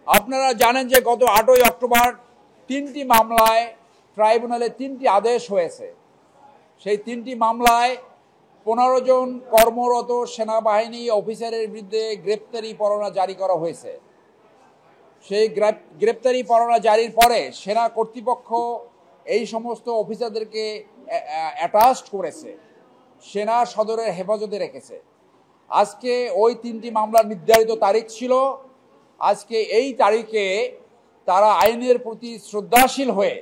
আপনারা জানেন যে গত 8ই অক্টোবর 3টি মামলায় ট্রাইব্যুনালে 3টি আদেশ হয়েছে। সেই 3টি মামলায় 15 জন কর্মরত সেনাবাহিনী অফিসারের বিরুদ্ধে গ্রেপ্তারি পরোয়ানা জারি করা হয়েছে। সেই গ্রেপ্তারি পরোয়ানা জারির পরে সেনা কর্তৃপক্ষ এই সমস্ত অফিসারদেরকে অ্যাটাচড করেছে, সেনা সদরের হেফাজতে রেখেছে। আজকে ওই 3টি মামলার নির্ধারিত তারিখ ছিল। আজকে এই তারিখে তারা আইনের প্রতি শ্রদ্ধাশীল হয়ে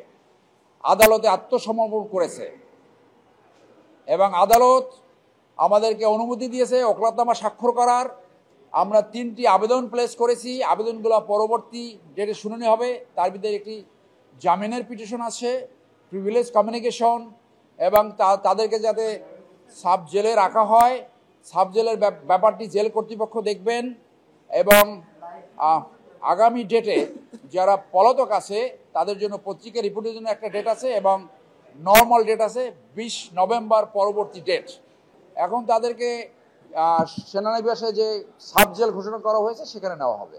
আদালতে আত্মসমর্পণ করেছে এবং আদালত আমাদেরকে অনুমতি দিয়েছে ওকলাতনামা স্বাক্ষর করার। আমরা 3টি আবেদন প্লেস করেছি। আবেদনগুলো পরবর্তী ডেটে শুনানি হবে। তার ভিতরে একটি জামিনের পিটিশন আছে, প্রিভিলেজ কমিউনিকেশন, এবং তাদেরকে যাতে সাব জেলে রাখা হয়, সাব জেলের ব্যাপারটি জেল কর্তৃপক্ষ দেখবেন। এবং আগামী ডেটে যারা পলাতক আছে তাদের জন্য পত্রিকা রিপোর্টের জন্য একটা ডেট আছে এবং নর্মাল ডেট আছে 20 নভেম্বর পরবর্তী ডেট। এখন তাদেরকে সেনানিবাসে যে সাব জেল ঘোষণা করা হয়েছে সেখানে নেওয়া হবে।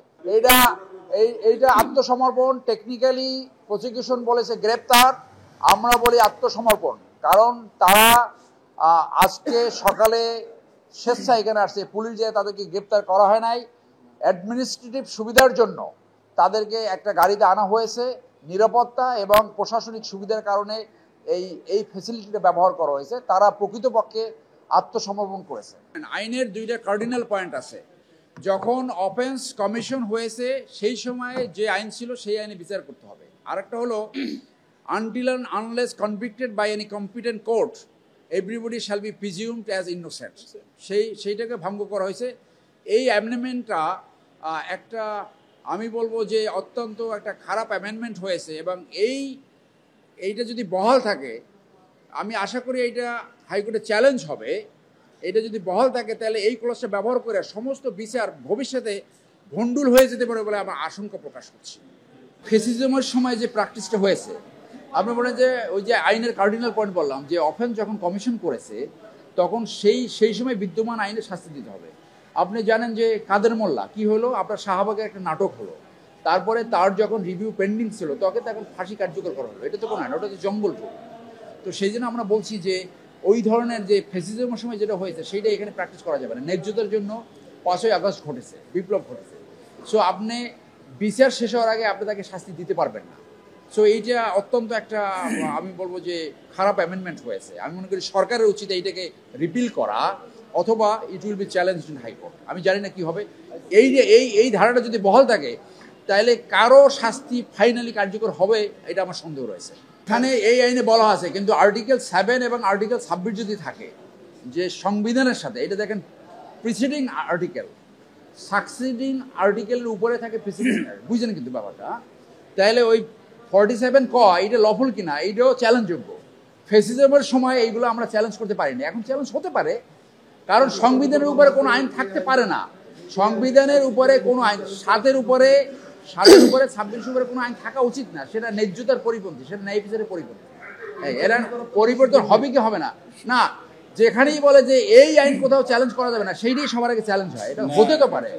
এইটা আত্মসমর্পণ। টেকনিক্যালি প্রসিকিউশন বলেছে গ্রেপ্তার, আমরা বলি আত্মসমর্পণ। কারণ তারা আজকে সকালে স্বেচ্ছায় এখানে আসছে, পুলিশ যে তাদেরকে গ্রেপ্তার করা হয় নাই। অ্যাডমিনিস্ট্রেটিভ সুবিধার জন্য তাদেরকে একটা গাড়িতে আনা হয়েছে। নিরাপত্তা এবং প্রশাসনিক সুবিধার কারণে এই ফ্যাসিলিটিটা ব্যবহার করা হয়েছে। তারা প্রকৃতপক্ষে আত্মসমর্পণ করেছে। আইনের 2টা কার্ডিনাল পয়েন্ট আছে। যখন অফেন্স কমিশন হয়েছে সেই সময়ে যে আইন ছিল সেই আইনে বিচার করতে হবে। আরেকটা হলো until and unless convicted by any competent court everybody shall be presumed as innocent. সেইটাকে ভঙ্গ করা হয়েছে। এই অ্যামেন্ডমেন্টটা একটা, আমি বলবো যে অত্যন্ত একটা খারাপ অ্যামেন্ডমেন্ট হয়েছে এবং এইটা যদি বহাল থাকে, আমি আশা করি এইটা হাইকোর্টে চ্যালেঞ্জ হবে। এটা যদি বহাল থাকে তাহলে এই ক্লজটা ব্যবহার করে সমস্ত বিচার ভবিষ্যতে ভণ্ডুল হয়ে যেতে পারে বলে আমার আশঙ্কা প্রকাশ করছি। ফেসিজমের সময় যে প্র্যাকটিসটা হয়েছে, আপনি বলেন যে ওই যে আইনের কার্ডিনাল পয়েন্ট বললাম যে অফেন্স যখন কমিশন করেছে তখন সেই সময় বিদ্যমান আইনে শাস্তি দিতে হবে। আপনি জানেন যে কাদের মোল্লা কি হলো, আপনার শাহবাগের একটা নাটক হলো, তারপরে তার যখন রিভিউ পেন্ডিং ছিল তখন ফাঁসি কার্যকর করা হলো। এটা তো কোনো আইন, ওটা তো জঙ্গল। তো সেই জন্য আমরা বলছি যে ওই ধরনের যে ফ্যাসিজমের সময় যেটা হয়েছে সেইটা এখানে প্র্যাকটিস করা যাবে না। ন্যায্যতার জন্য 5ই আগস্ট ঘটেছে, বিপ্লব ঘটেছে। সো আপনি বিচার শেষ হওয়ার আগে আপনি তাকে শাস্তি দিতে পারবেন না। সো এইটা অত্যন্ত একটা, আমি বলবো যে খারাপ অ্যামেন্ডমেন্ট হয়েছে। আমি মনে করি সরকারের উচিত এইটাকে রিপিল করা, অথবা it will be challenged in high court. আমি জানি না কি হবে। এই ধারাটা যদি বহাল থাকে তাহলে কারো শাস্তি ফাইনালি কার্যকর হবে এটা আমার সন্দেহ রয়েছে। এখানে এই আইনে বলা আছে, কিন্তু আর্টিকেল 7 এবং আর্টিকেল 26 যদি থাকে যে সংবিধানের সাথে, এটা দেখেন প্রিসিডিং আর্টিকেল, সাকসিডিং আর্টিকেলের উপরে থাকে প্রিসিডিং, বুঝছেন কিন্তু ব্যাপারটা। তাহলে ওই 47 ক এটা লফুল কিনা এইটাও চ্যালেঞ্জযোগ্য। ফ্যাসিজমের সময় এইগুলো আমরা চ্যালেঞ্জ করতে পারিনি, এখন চ্যালেঞ্জ হতে পারে। কারণ সংবিধানের উপরে কোনো আইন থাকতে পারে না। সংবিধানের উপরে কোনো আইন, 7-এর উপরে 26 উপরে কোনো আইন থাকা উচিত না। সেটা ন্যায্যতার পরিপন্থী, সেটা ন্যায় বিচারের পরিপন্থী। এরা পরিবর্তন হবে কি হবে না, না যেখানেই বলে যে এই আইন কোথাও চ্যালেঞ্জ করা যাবে না, সেইটাই সবার আগে চ্যালেঞ্জ হয়। এটা হতে তো পারে।